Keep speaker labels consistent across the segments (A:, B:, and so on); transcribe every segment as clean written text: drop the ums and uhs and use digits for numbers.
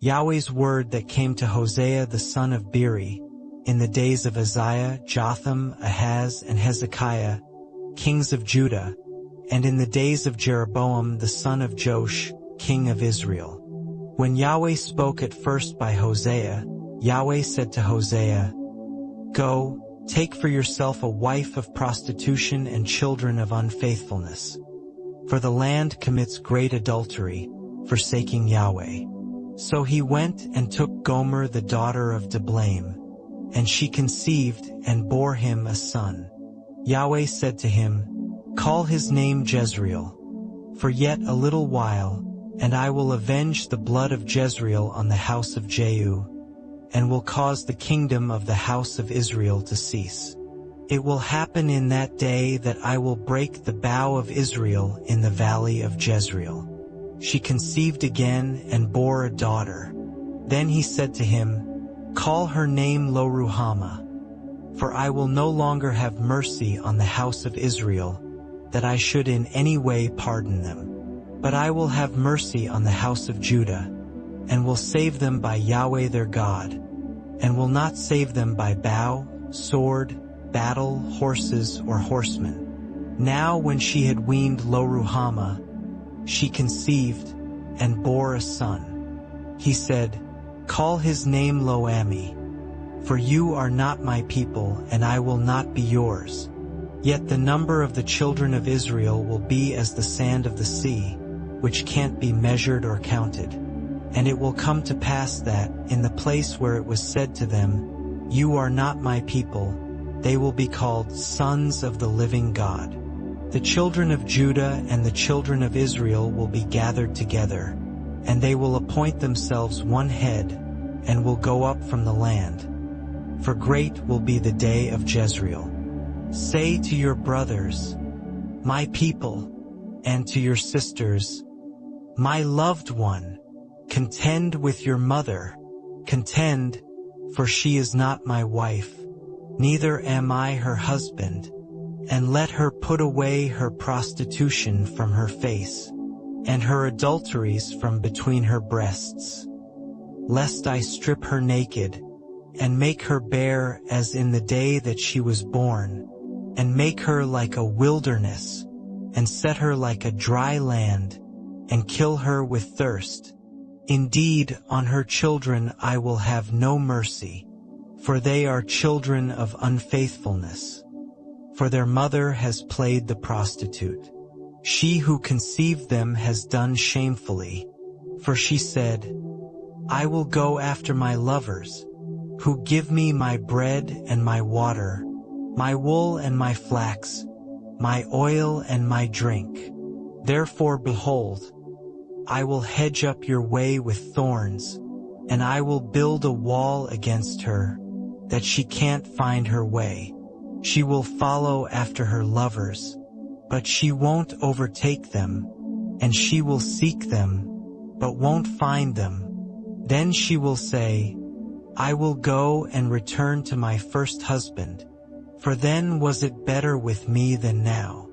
A: Yahweh's word that came to Hosea the son of Beeri, in the days of Uzziah, Jotham, Ahaz, and Hezekiah, kings of Judah, and in the days of Jeroboam the son of Joash, king of Israel. When Yahweh spoke at first by Hosea, Yahweh said to Hosea, "Go, take for yourself a wife of prostitution and children of unfaithfulness. For the land commits great adultery, forsaking Yahweh." So he went and took Gomer the daughter of Diblaim, and she conceived and bore him a son. Yahweh said to him, "Call his name Jezreel. For yet a little while, and I will avenge the blood of Jezreel on the house of Jehu, and will cause the kingdom of the house of Israel to cease. It will happen in that day that I will break the bow of Israel in the valley of Jezreel." She conceived again and bore a daughter. Then he said to him, "Call her name Lo-ruhamah, for I will no longer have mercy on the house of Israel, that I should in any way pardon them. But I will have mercy on the house of Judah, and will save them by Yahweh their God, and will not save them by bow, sword, battle, horses, or horsemen." Now when she had weaned Lo-ruhamah, she conceived and bore a son. He said, "Call his name Lo-ammi, for you are not my people, and I will not be yours. Yet the number of the children of Israel will be as the sand of the sea, which can't be measured or counted. And it will come to pass that, in the place where it was said to them, 'You are not my people,' they will be called sons of the living God. The children of Judah and the children of Israel will be gathered together, and they will appoint themselves one head, and will go up from the land. For great will be the day of Jezreel. Say to your brothers, 'My people,' and to your sisters, 'My loved one,' contend with your mother, contend, for she is not my wife, neither am I her husband, and let her put away her prostitution from her face, and her adulteries from between her breasts, lest I strip her naked, and make her bare as in the day that she was born, and make her like a wilderness, and set her like a dry land, and kill her with thirst. Indeed, on her children I will have no mercy, for they are children of unfaithfulness. For their mother has played the prostitute. She who conceived them has done shamefully, for she said, 'I will go after my lovers, who give me my bread and my water, my wool and my flax, my oil and my drink. Therefore behold, I will hedge up your way with thorns, and I will build a wall against her, that she can't find her way. She will follow after her lovers, but she won't overtake them, and she will seek them, but won't find them. Then she will say, I will go and return to my first husband, for then was it better with me than now.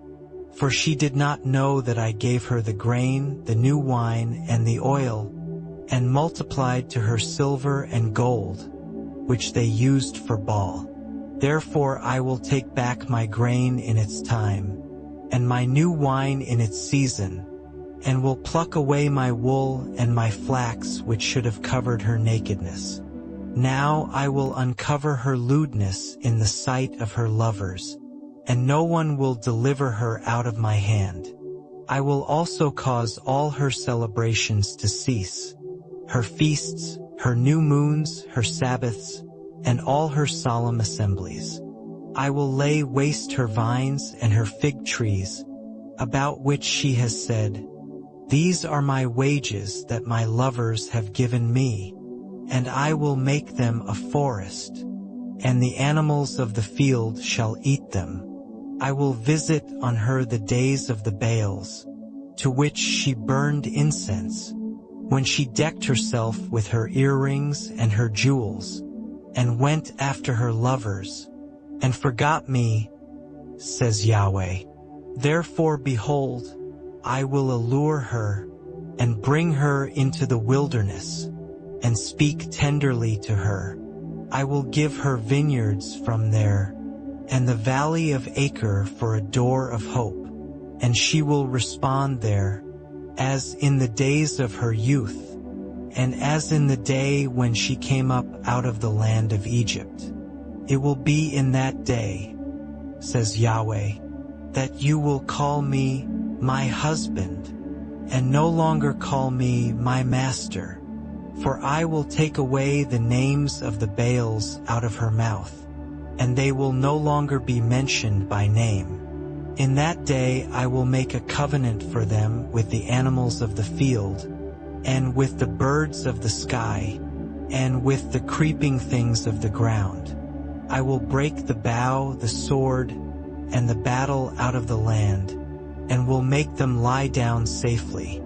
A: For she did not know that I gave her the grain, the new wine, and the oil, and multiplied to her silver and gold, which they used for Baal. Therefore I will take back my grain in its time, and my new wine in its season, and will pluck away my wool and my flax which should have covered her nakedness. Now I will uncover her lewdness in the sight of her lovers, and no one will deliver her out of my hand. I will also cause all her celebrations to cease, her feasts, her new moons, her Sabbaths, and all her solemn assemblies. I will lay waste her vines and her fig trees, about which she has said, These are my wages that my lovers have given me, and I will make them a forest, and the animals of the field shall eat them. I will visit on her the days of the Baals, to which she burned incense, when she decked herself with her earrings and her jewels, and went after her lovers, and forgot me, says Yahweh. Therefore behold, I will allure her, and bring her into the wilderness, and speak tenderly to her. I will give her vineyards from there, and the valley of Acre for a door of hope, and she will respond there, as in the days of her youth, and as in the day when she came up out of the land of Egypt. It will be in that day, says Yahweh, that you will call me my husband, and no longer call me my master, for I will take away the names of the Baals out of her mouth, and they will no longer be mentioned by name. In that day I will make a covenant for them with the animals of the field, and with the birds of the sky, and with the creeping things of the ground. I will break the bow, the sword, and the battle out of the land, and will make them lie down safely.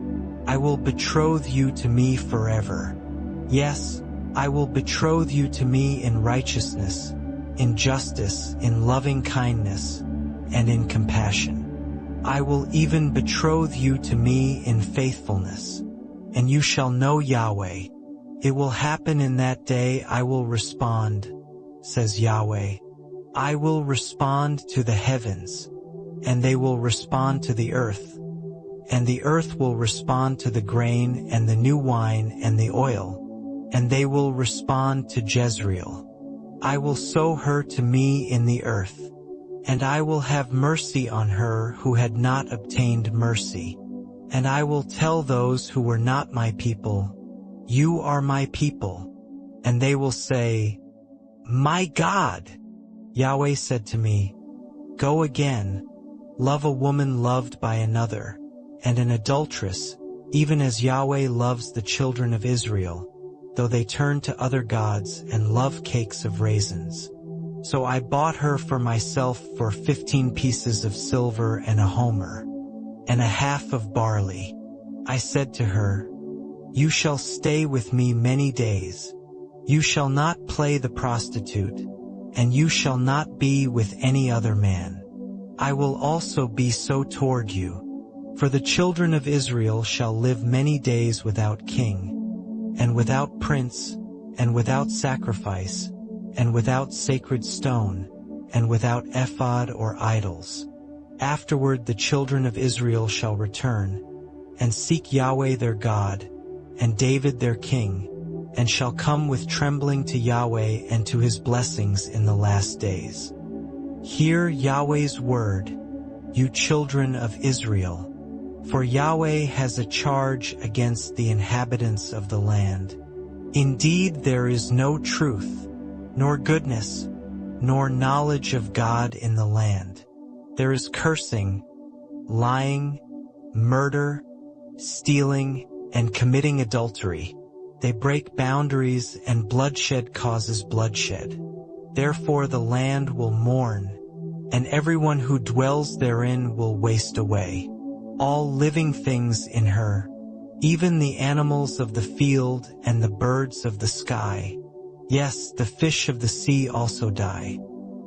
A: I will betroth you to me forever. Yes, I will betroth you to me in righteousness, in justice, in loving kindness, and in compassion. I will even betroth you to me in faithfulness, and you shall know Yahweh. It will happen in that day I will respond, says Yahweh. I will respond to the heavens, and they will respond to the earth, and the earth will respond to the grain and the new wine and the oil, and they will respond to Jezreel. I will sow her to me in the earth, and I will have mercy on her who had not obtained mercy. And I will tell those who were not my people, you are my people. And they will say, my God. Yahweh said to me, go again, love a woman loved by another, and an adulteress, even as Yahweh loves the children of Israel, though they turn to other gods and love cakes of raisins. So I bought her for myself for 15 pieces of silver and a homer, and a half of barley. I said to her, you shall stay with me many days. You shall not play the prostitute, and you shall not be with any other man. I will also be so toward you. For the children of Israel shall live many days without king, and without prince, and without sacrifice, and without sacred stone, and without ephod or idols. Afterward the children of Israel shall return, and seek Yahweh their God, and David their king, and shall come with trembling to Yahweh and to his blessings in the last days. Hear Yahweh's word, you children of Israel. For Yahweh has a charge against the inhabitants of the land. Indeed there is no truth, nor goodness, nor knowledge of God in the land. There is cursing, lying, murder, stealing, and committing adultery. They break boundaries, and bloodshed causes bloodshed. Therefore the land will mourn, and everyone who dwells therein will waste away. All living things in her, even the animals of the field and the birds of the sky. Yes, the fish of the sea also die.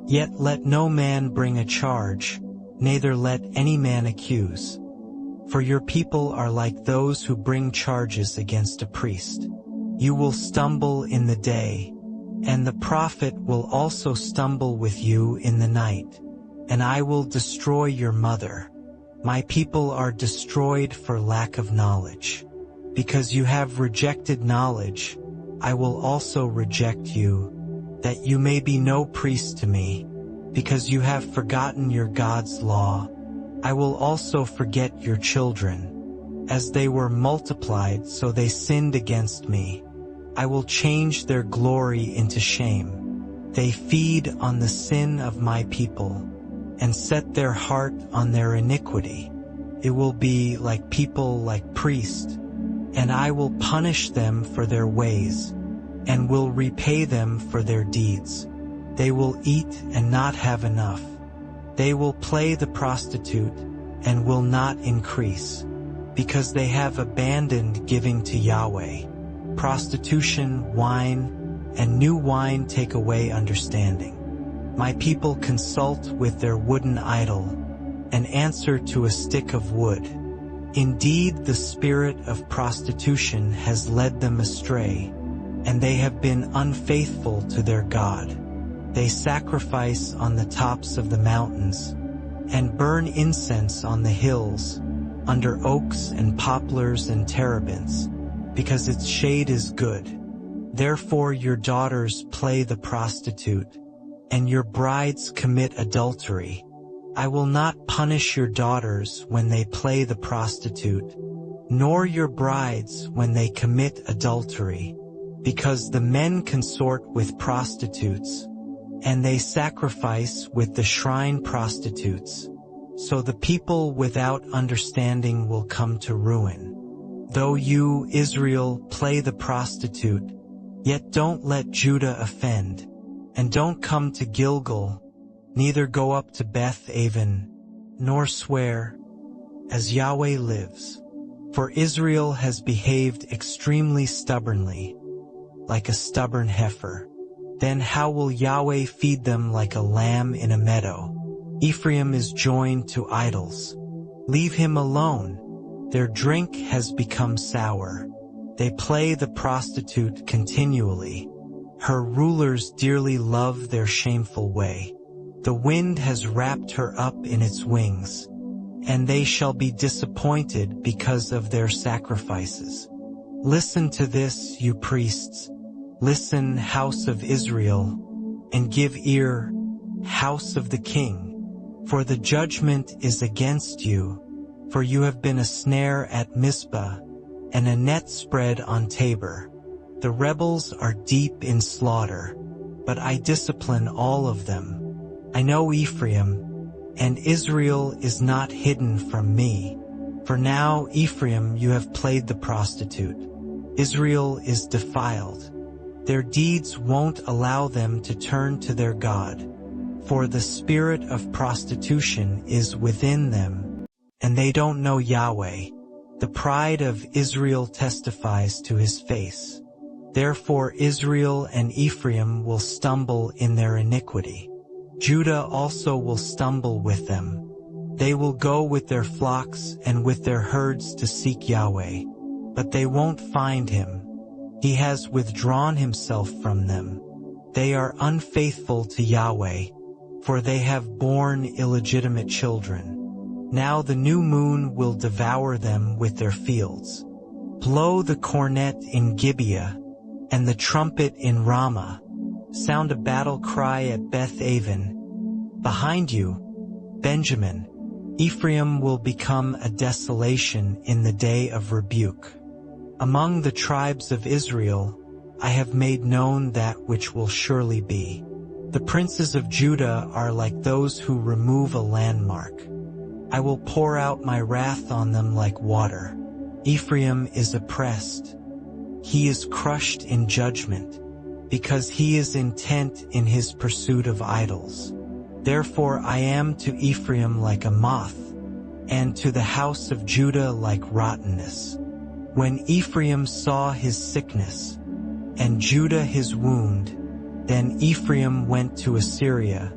A: Yet let no man bring a charge, neither let any man accuse. For your people are like those who bring charges against a priest. You will stumble in the day, and the prophet will also stumble with you in the night, and I will destroy your mother. My people are destroyed for lack of knowledge. Because you have rejected knowledge, I will also reject you, that you may be no priest to me. Because you have forgotten your God's law, I will also forget your children. As they were multiplied, so they sinned against me. I will change their glory into shame. They feed on the sin of my people, and set their heart on their iniquity. It will be like people like priests, and I will punish them for their ways, and will repay them for their deeds. They will eat and not have enough. They will play the prostitute and will not increase, because they have abandoned giving to Yahweh. Prostitution, wine, and new wine take away understanding. My people consult with their wooden idol, and answer to a stick of wood. Indeed, the spirit of prostitution has led them astray, and they have been unfaithful to their God. They sacrifice on the tops of the mountains, and burn incense on the hills, under oaks and poplars and terebinths, because its shade is good. Therefore your daughters play the prostitute, and your brides commit adultery. I will not punish your daughters when they play the prostitute, nor your brides when they commit adultery, because the men consort with prostitutes, and they sacrifice with the shrine prostitutes. So the people without understanding will come to ruin. Though you, Israel, play the prostitute, yet don't let Judah offend, and don't come to Gilgal, neither go up to Beth-aven, nor swear, as Yahweh lives. For Israel has behaved extremely stubbornly, like a stubborn heifer. Then how will Yahweh feed them like a lamb in a meadow? Ephraim is joined to idols. Leave him alone. Their drink has become sour. They play the prostitute continually. Her rulers dearly love their shameful way. The wind has wrapped her up in its wings, and they shall be disappointed because of their sacrifices. Listen to this, you priests. Listen, house of Israel, and give ear, house of the king. For the judgment is against you, for you have been a snare at Mizpah, and a net spread on Tabor. The rebels are deep in slaughter, but I discipline all of them. I know Ephraim, and Israel is not hidden from me. For now, Ephraim, you have played the prostitute. Israel is defiled. Their deeds won't allow them to turn to their God. For the spirit of prostitution is within them, and they don't know Yahweh. The pride of Israel testifies to his face. Therefore Israel and Ephraim will stumble in their iniquity. Judah also will stumble with them. They will go with their flocks and with their herds to seek Yahweh, but they won't find him. He has withdrawn himself from them. They are unfaithful to Yahweh, for they have borne illegitimate children. Now the new moon will devour them with their fields. Blow the cornet in Gibeah, and the trumpet in Ramah. Sound a battle cry at Beth-aven. Behind you, Benjamin, Ephraim will become a desolation in the day of rebuke. Among the tribes of Israel, I have made known that which will surely be. The princes of Judah are like those who remove a landmark. I will pour out my wrath on them like water. Ephraim is oppressed. He is crushed in judgment, because he is intent in his pursuit of idols. Therefore I am to Ephraim like a moth, and to the house of Judah like rottenness. When Ephraim saw his sickness, and Judah his wound, then Ephraim went to Assyria,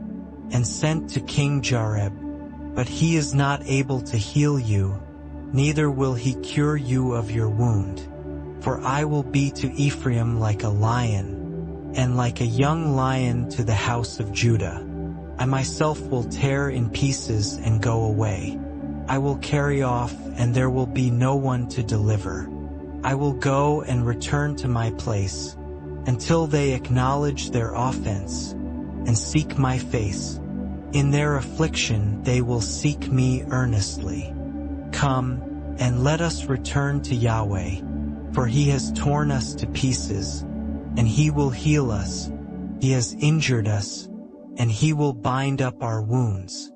A: and sent to King Jareb, but he is not able to heal you, neither will he cure you of your wound. For I will be to Ephraim like a lion, and like a young lion to the house of Judah. I myself will tear in pieces and go away. I will carry off, and there will be no one to deliver. I will go and return to my place, until they acknowledge their offense, and seek my face. In their affliction they will seek me earnestly. Come, and let us return to Yahweh, for he has torn us to pieces, and he will heal us. He has injured us, and he will bind up our wounds.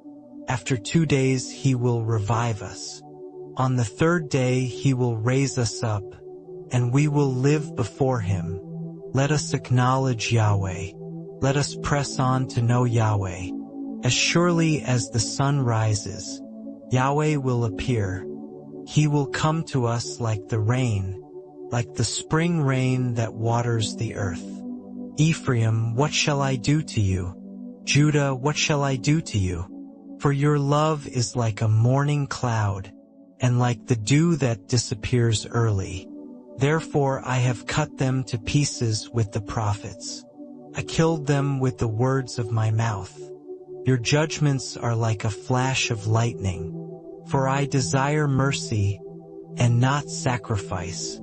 A: After 2 days he will revive us. On the third day he will raise us up, and we will live before him. Let us acknowledge Yahweh. Let us press on to know Yahweh. As surely as the sun rises, Yahweh will appear. He will come to us like the rain, like the spring rain that waters the earth. Ephraim, what shall I do to you? Judah, what shall I do to you? For your love is like a morning cloud, and like the dew that disappears early. Therefore I have cut them to pieces with the prophets. I killed them with the words of my mouth. Your judgments are like a flash of lightning, for I desire mercy and not sacrifice,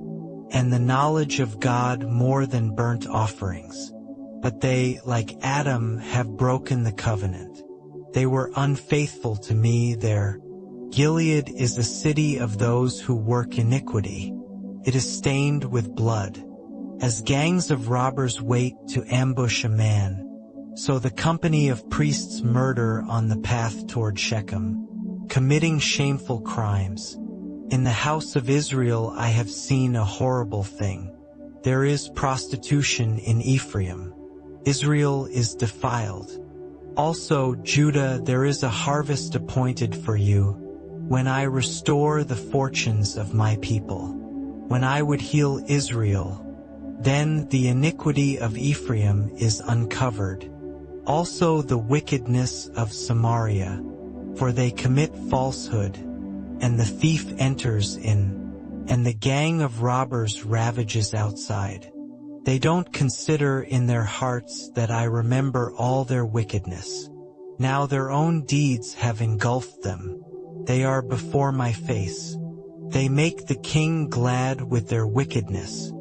A: and the knowledge of God more than burnt offerings. But they, like Adam, have broken the covenant. They were unfaithful to me there. Gilead is a city of those who work iniquity. It is stained with blood. As gangs of robbers wait to ambush a man, so the company of priests murder on the path toward Shechem, committing shameful crimes. In the house of Israel I have seen a horrible thing. There is prostitution in Ephraim. Israel is defiled. Also, Judah, there is a harvest appointed for you, when I restore the fortunes of my people. When I would heal Israel, then the iniquity of Ephraim is uncovered. Also the wickedness of Samaria, for they commit falsehood, and the thief enters in, and the gang of robbers ravages outside. They don't consider in their hearts that I remember all their wickedness. Now their own deeds have engulfed them. They are before my face. They make the king glad with their wickedness,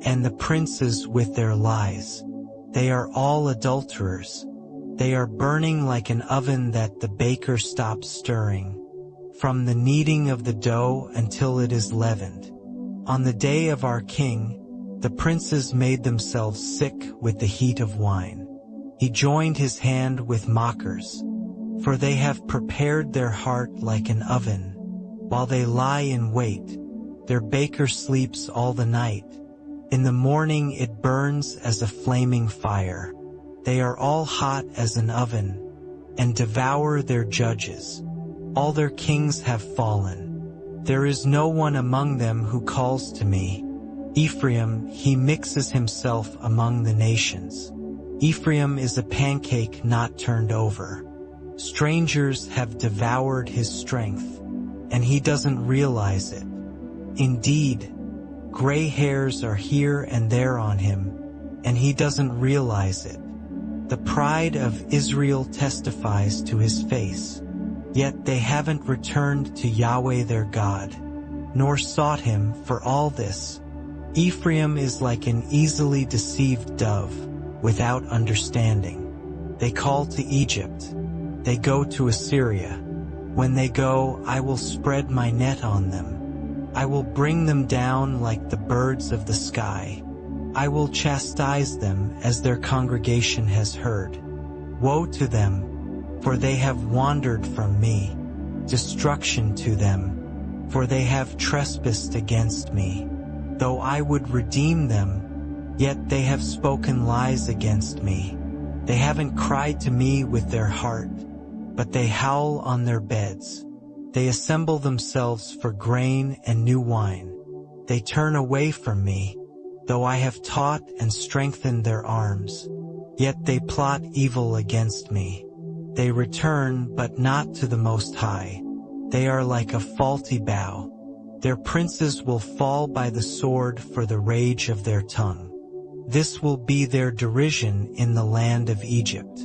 A: and the princes with their lies. They are all adulterers. They are burning like an oven that the baker stops stirring, from the kneading of the dough until it is leavened. On the day of our king, the princes made themselves sick with the heat of wine. He joined his hand with mockers, for they have prepared their heart like an oven. While they lie in wait, their baker sleeps all the night. In the morning it burns as a flaming fire. They are all hot as an oven, and devour their judges. All their kings have fallen. There is no one among them who calls to me. Ephraim, he mixes himself among the nations. Ephraim is a pancake not turned over. Strangers have devoured his strength, and he doesn't realize it. Indeed, gray hairs are here and there on him, and he doesn't realize it. The pride of Israel testifies to his face, yet they haven't returned to Yahweh their God, nor sought him for all this. Ephraim is like an easily deceived dove, without understanding. They call to Egypt. They go to Assyria. When they go, I will spread my net on them. I will bring them down like the birds of the sky. I will chastise them as their congregation has heard. Woe to them, for they have wandered from me. Destruction to them, for they have trespassed against me. Though I would redeem them, yet they have spoken lies against me. They haven't cried to me with their heart, but they howl on their beds. They assemble themselves for grain and new wine. They turn away from me, though I have taught and strengthened their arms. Yet they plot evil against me. They return, but not to the Most High. They are like a faulty bow. Their princes will fall by the sword for the rage of their tongue. This will be their derision in the land of Egypt.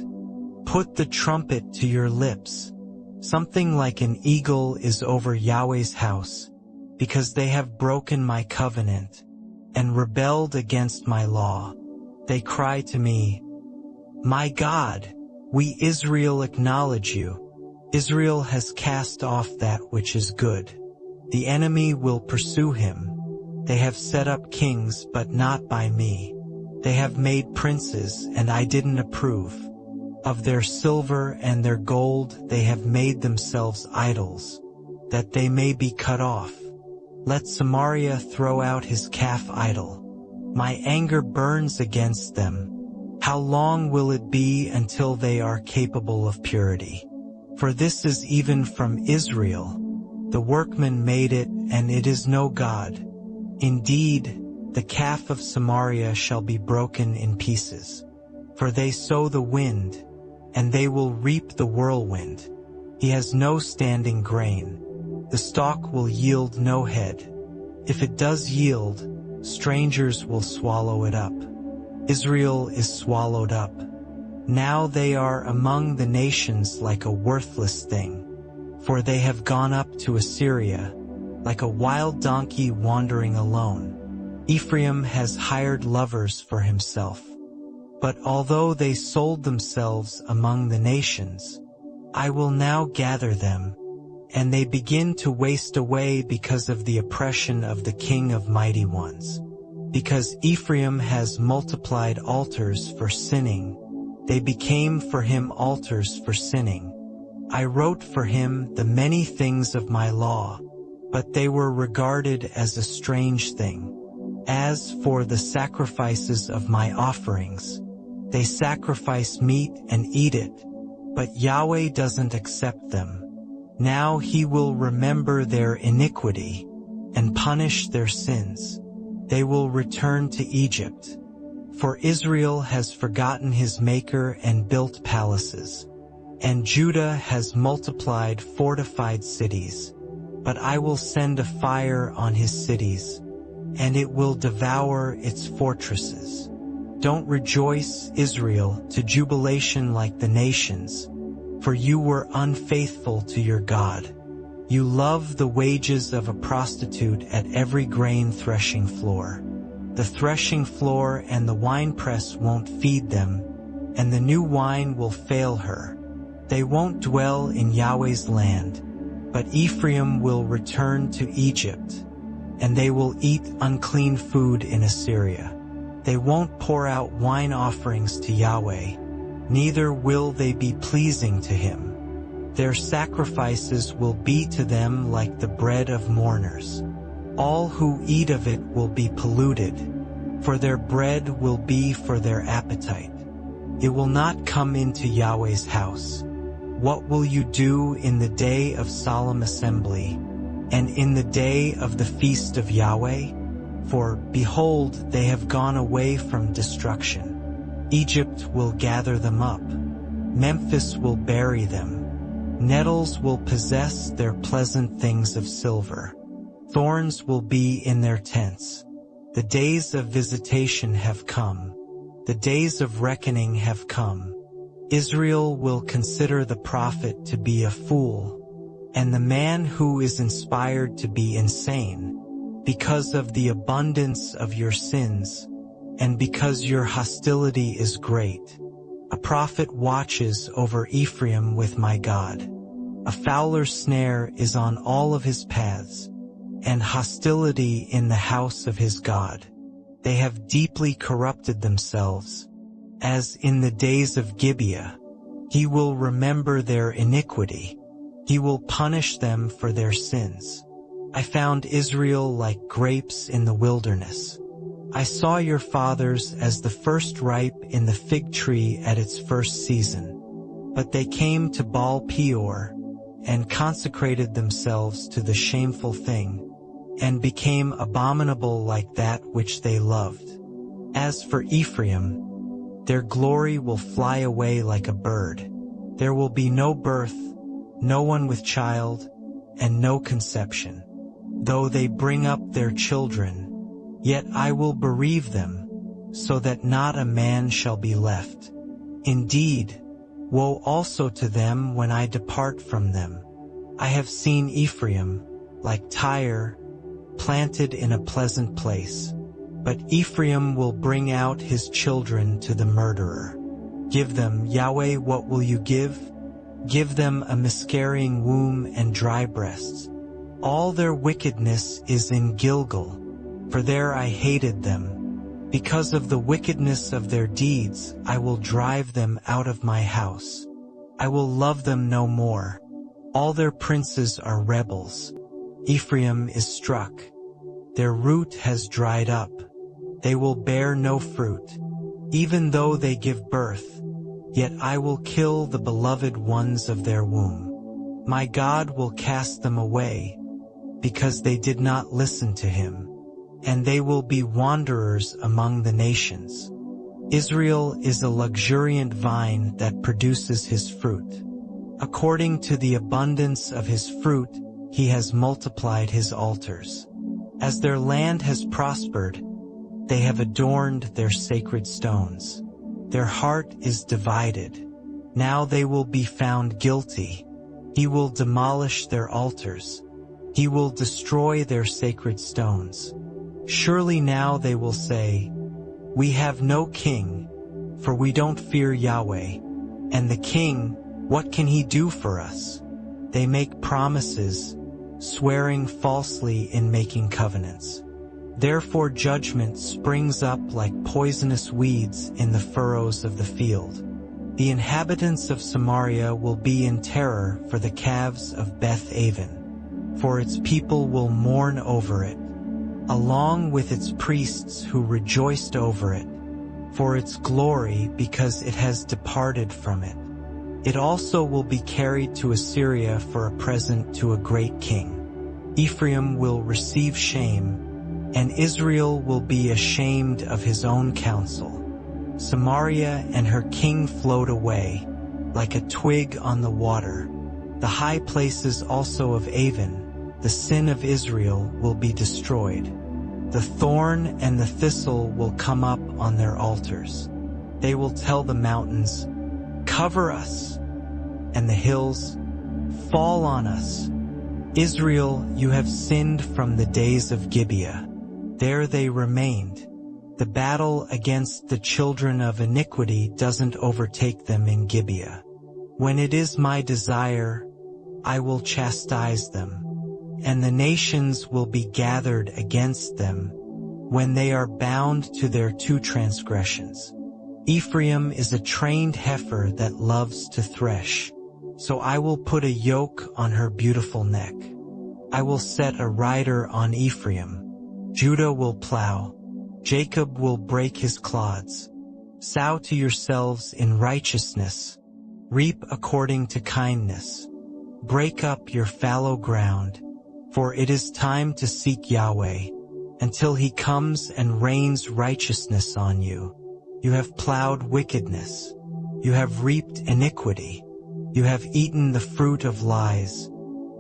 A: Put the trumpet to your lips. Something like an eagle is over Yahweh's house, because they have broken my covenant and rebelled against my law. They cry to me, My God, we Israel acknowledge you. Israel has cast off that which is good. The enemy will pursue him. They have set up kings, but not by me. They have made princes, and I didn't approve. Of their silver and their gold they have made themselves idols, that they may be cut off. Let Samaria throw out his calf idol. My anger burns against them. How long will it be until they are capable of purity? For this is even from Israel. The workman made it, and it is no God. Indeed, the calf of Samaria shall be broken in pieces. For they sow the wind, and they will reap the whirlwind. He has no standing grain. The stalk will yield no head. If it does yield, strangers will swallow it up. Israel is swallowed up. Now they are among the nations like a worthless thing, for they have gone up to Assyria, like a wild donkey wandering alone. Ephraim has hired lovers for himself. But although they sold themselves among the nations, I will now gather them, and they begin to waste away because of the oppression of the king of mighty ones. Because Ephraim has multiplied altars for sinning, they became for him altars for sinning. I wrote for him the many things of my law, but they were regarded as a strange thing. As for the sacrifices of my offerings, they sacrifice meat and eat it, but Yahweh doesn't accept them. Now he will remember their iniquity and punish their sins. They will return to Egypt. For Israel has forgotten his Maker and built palaces, and Judah has multiplied fortified cities. But I will send a fire on his cities, and it will devour its fortresses. Don't rejoice, Israel, to jubilation like the nations, for you were unfaithful to your God. You love the wages of a prostitute at every grain threshing floor. The threshing floor and the winepress won't feed them, and the new wine will fail her. They won't dwell in Yahweh's land, but Ephraim will return to Egypt, and they will eat unclean food in Assyria. They won't pour out wine offerings to Yahweh, neither will they be pleasing to him. Their sacrifices will be to them like the bread of mourners. All who eat of it will be polluted, for their bread will be for their appetite. It will not come into Yahweh's house. What will you do in the day of solemn assembly, and in the day of the feast of Yahweh? For, behold, they have gone away from destruction. Egypt will gather them up. Memphis will bury them. Nettles will possess their pleasant things of silver. Thorns will be in their tents. The days of visitation have come. The days of reckoning have come. Israel will consider the prophet to be a fool, and the man who is inspired to be insane, because of the abundance of your sins, and because your hostility is great. A prophet watches over Ephraim with my God. A fowler's snare is on all of his paths, and hostility in the house of his God. They have deeply corrupted themselves, as in the days of Gibeah. He will remember their iniquity. He will punish them for their sins. I found Israel like grapes in the wilderness. I saw your fathers as the first ripe in the fig tree at its first season. But they came to Baal Peor, and consecrated themselves to the shameful thing, and became abominable like that which they loved. As for Ephraim, their glory will fly away like a bird. There will be no birth, no one with child, and no conception. Though they bring up their children, yet I will bereave them, so that not a man shall be left. Indeed, woe also to them when I depart from them. I have seen Ephraim, like Tyre, planted in a pleasant place. But Ephraim will bring out his children to the murderer. Give them, Yahweh, what will you give? Give them a miscarrying womb and dry breasts. All their wickedness is in Gilgal, for there I hated them. Because of the wickedness of their deeds, I will drive them out of my house. I will love them no more. All their princes are rebels. Ephraim is struck. Their root has dried up. They will bear no fruit. Even though they give birth, yet I will kill the beloved ones of their womb. My God will cast them away, because they did not listen to him, and they will be wanderers among the nations. Israel is a luxuriant vine that produces his fruit. According to the abundance of his fruit, he has multiplied his altars. As their land has prospered, They have adorned their sacred stones. Their heart is divided. Now they will be found guilty. He will demolish their altars. He will destroy their sacred stones. Surely now they will say, "We have no king, for we don't fear Yahweh. And the king, what can he do for us?" They make promises, swearing falsely in making covenants. Therefore judgment springs up like poisonous weeds in the furrows of the field. The inhabitants of Samaria will be in terror for the calves of Beth-aven, for its people will mourn over it, along with its priests who rejoiced over it, for its glory because it has departed from it. It also will be carried to Assyria for a present to a great king. Ephraim will receive shame, and Israel will be ashamed of his own counsel. Samaria and her king float away, like a twig on the water. The high places also of Avon, the sin of Israel, will be destroyed. The thorn and the thistle will come up on their altars. They will tell the mountains, "Cover us," and the hills, "Fall on us." Israel, you have sinned from the days of Gibeah. There they remained. The battle against the children of iniquity doesn't overtake them in Gibeah. When it is my desire, I will chastise them, and the nations will be gathered against them when they are bound to their two transgressions. Ephraim is a trained heifer that loves to thresh, so I will put a yoke on her beautiful neck. I will set a rider on Ephraim. Judah will plow. Jacob will break his clods. Sow to yourselves in righteousness. Reap according to kindness. Break up your fallow ground, for it is time to seek Yahweh, until he comes and rains righteousness on you. You have plowed wickedness. You have reaped iniquity. You have eaten the fruit of lies,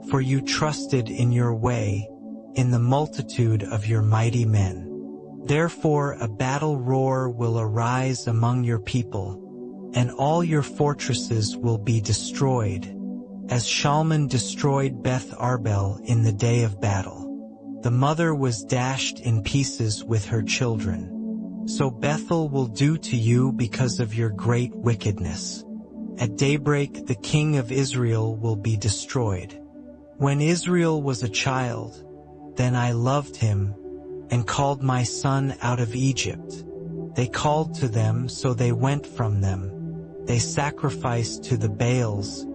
A: for you trusted in your way, in the multitude of your mighty men. Therefore a battle roar will arise among your people, and all your fortresses will be destroyed, as Shalman destroyed Beth Arbel in the day of battle. The mother was dashed in pieces with her children. So Bethel will do to you because of your great wickedness. At daybreak the king of Israel will be destroyed. When Israel was a child, then I loved him, and called my son out of Egypt. They called to them, so they went from them. They sacrificed to the Baals,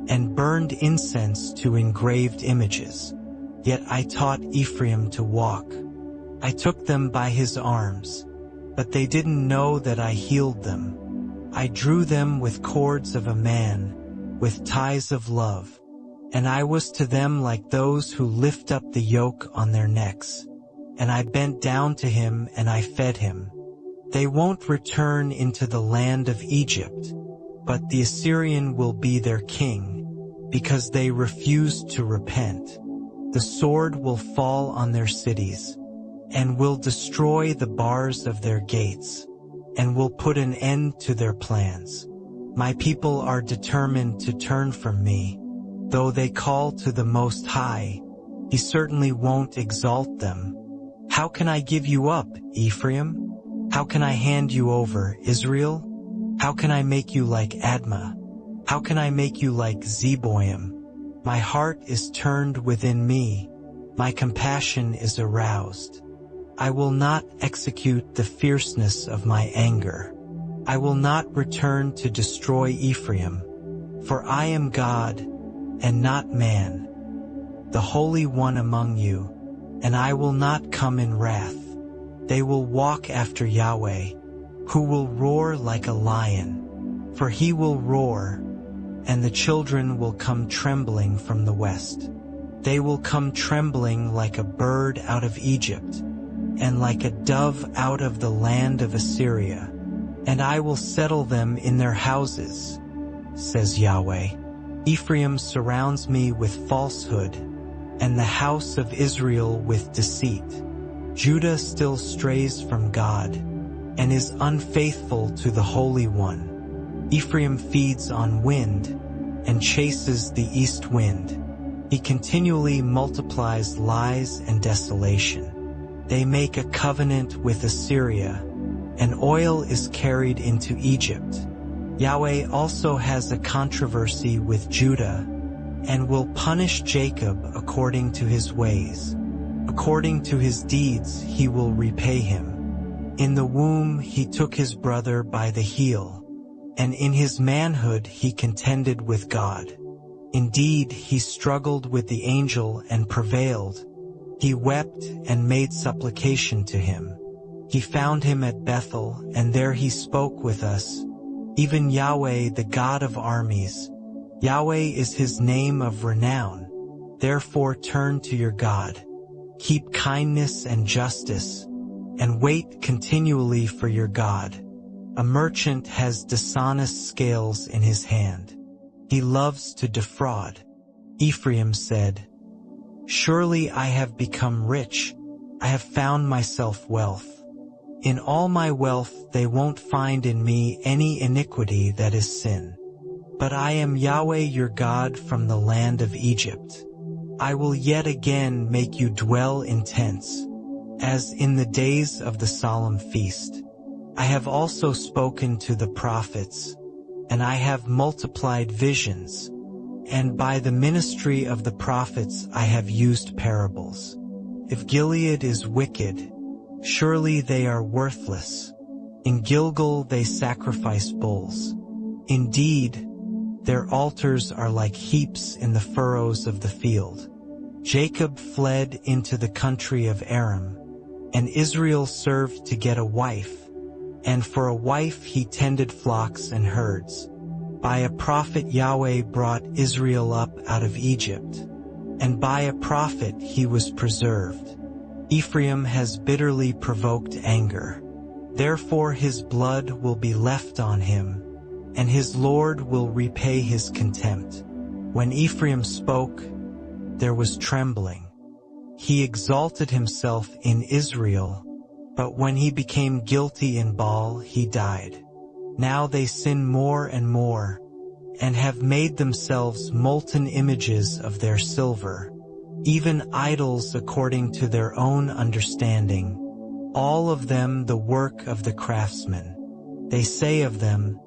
A: and burned incense to engraved images. Yet I taught Ephraim to walk. I took them by his arms, but they didn't know that I healed them. I drew them with cords of a man, with ties of love, and I was to them like those who lift up the yoke on their necks. And I bent down to him and I fed him. They won't return into the land of Egypt, but the Assyrian will be their king, because they refused to repent. The sword will fall on their cities, and will destroy the bars of their gates, and will put an end to their plans. My people are determined to turn from me. Though they call to the Most High, he certainly won't exalt them. How can I give you up, Ephraim? How can I hand you over, Israel? How can I make you like Admah? How can I make you like Zeboim? My heart is turned within me. My compassion is aroused. I will not execute the fierceness of my anger. I will not return to destroy Ephraim. For I am God, and not man, the Holy One among you, and I will not come in wrath. They will walk after Yahweh, who will roar like a lion, for he will roar, and the children will come trembling from the west. They will come trembling like a bird out of Egypt, and like a dove out of the land of Assyria, and I will settle them in their houses, says Yahweh. Ephraim surrounds me with falsehood, and the house of Israel with deceit. Judah still strays from God and is unfaithful to the Holy One. Ephraim feeds on wind and chases the east wind. He continually multiplies lies and desolation. They make a covenant with Assyria, and oil is carried into Egypt. Yahweh also has a controversy with Judah, and will punish Jacob according to his ways. According to his deeds he will repay him. In the womb he took his brother by the heel, and in his manhood he contended with God. Indeed, he struggled with the angel and prevailed. He wept and made supplication to him. He found him at Bethel, and there he spoke with us. Even Yahweh, the God of armies. Yahweh is his name of renown. Therefore turn to your God. Keep kindness and justice, and wait continually for your God. A merchant has dishonest scales in his hand. He loves to defraud. Ephraim said, "Surely I have become rich. I have found myself wealth. In all my wealth they won't find in me any iniquity that is sin. But I am Yahweh your God from the land of Egypt. I will yet again make you dwell in tents, as in the days of the solemn feast. I have also spoken to the prophets, and I have multiplied visions, and by the ministry of the prophets I have used parables. If Gilead is wicked, surely they are worthless. In Gilgal they sacrifice bulls. Indeed, their altars are like heaps in the furrows of the field. Jacob fled into the country of Aram, and Israel served to get a wife, and for a wife he tended flocks and herds. By a prophet Yahweh brought Israel up out of Egypt, and by a prophet he was preserved. Ephraim has bitterly provoked anger. Therefore his blood will be left on him, and his Lord will repay his contempt. When Ephraim spoke, there was trembling. He exalted himself in Israel, but when he became guilty in Baal, he died. Now they sin more and more, and have made themselves molten images of their silver, even idols according to their own understanding, all of them the work of the craftsman. They say of them,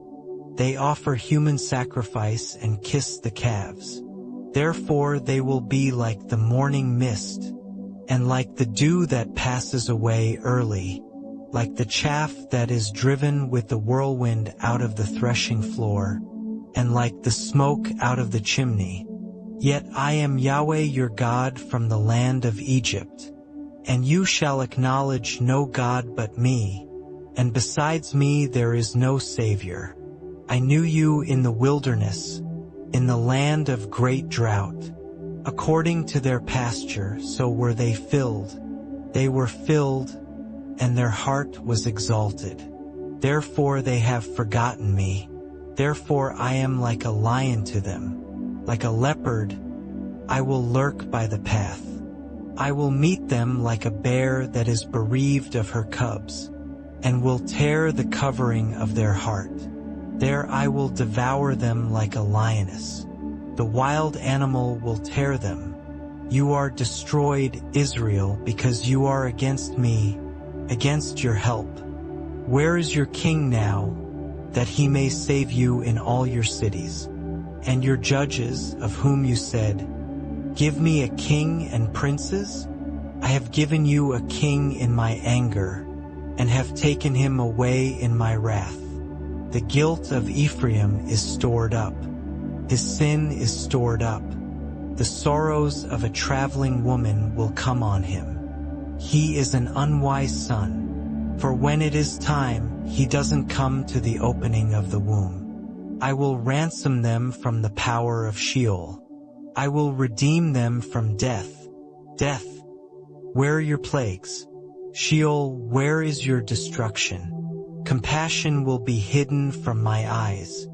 A: they offer human sacrifice and kiss the calves. Therefore they will be like the morning mist, and like the dew that passes away early, like the chaff that is driven with the whirlwind out of the threshing floor, and like the smoke out of the chimney. Yet I am Yahweh your God from the land of Egypt, and you shall acknowledge no God but me, and besides me there is no Savior. I knew you in the wilderness, in the land of great drought. According to their pasture, so were they filled. They were filled, and their heart was exalted. Therefore they have forgotten me. Therefore I am like a lion to them. Like a leopard, I will lurk by the path. I will meet them like a bear that is bereaved of her cubs, and will tear the covering of their heart. There I will devour them like a lioness. The wild animal will tear them. You are destroyed, Israel, because you are against me, against your help. Where is your king now, that he may save you in all your cities? And your judges, of whom you said, give me a king and princes? I have given you a king in my anger, and have taken him away in my wrath. The guilt of Ephraim is stored up. His sin is stored up. The sorrows of a traveling woman will come on him. He is an unwise son, for when it is time, he doesn't come to the opening of the womb. I will ransom them from the power of Sheol. I will redeem them from death. Death, where are your plagues? Sheol, where is your destruction? Compassion will be hidden from my eyes.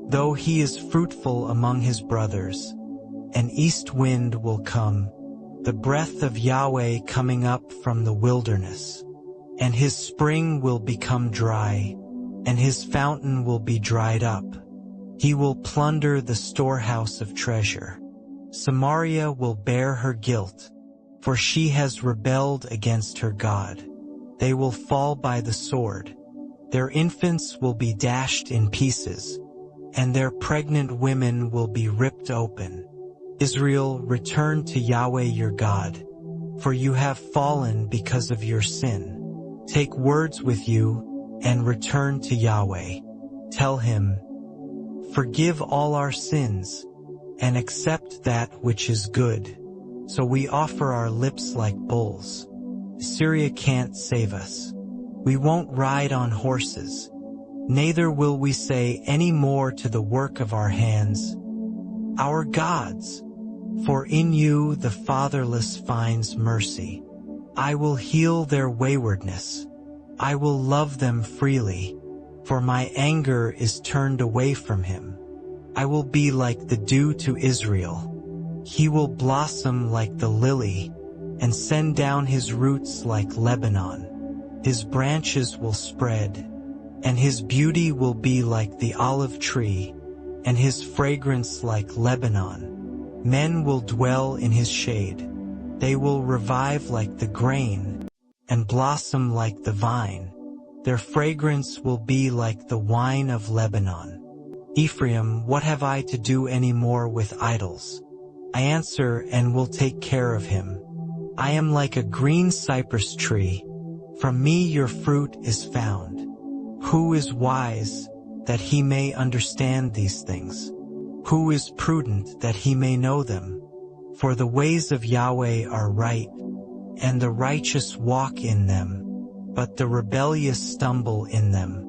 A: Though he is fruitful among his brothers, an east wind will come, the breath of Yahweh coming up from the wilderness. And his spring will become dry, and his fountain will be dried up. He will plunder the storehouse of treasure. Samaria will bear her guilt, for she has rebelled against her God. They will fall by the sword. Their infants will be dashed in pieces, and their pregnant women will be ripped open. Israel, return to Yahweh your God, for you have fallen because of your sin. Take words with you, and return to Yahweh. Tell him, forgive all our sins, and accept that which is good. So we offer our lips like bulls. Syria can't save us. We won't ride on horses. Neither will we say any more to the work of our hands, our gods. For in you the fatherless finds mercy. I will heal their waywardness. I will love them freely, for my anger is turned away from him. I will be like the dew to Israel. He will blossom like the lily, and send down his roots like Lebanon. His branches will spread, and his beauty will be like the olive tree, and his fragrance like Lebanon. Men will dwell in his shade. They will revive like the grain, and blossom like the vine. Their fragrance will be like the wine of Lebanon. Ephraim, what have I to do any more with idols? I answer and will take care of him. I am like a green cypress tree. From me your fruit is found. Who is wise, that he may understand these things? Who is prudent, that he may know them? For the ways of Yahweh are right, and the righteous walk in them, but the rebellious stumble in them.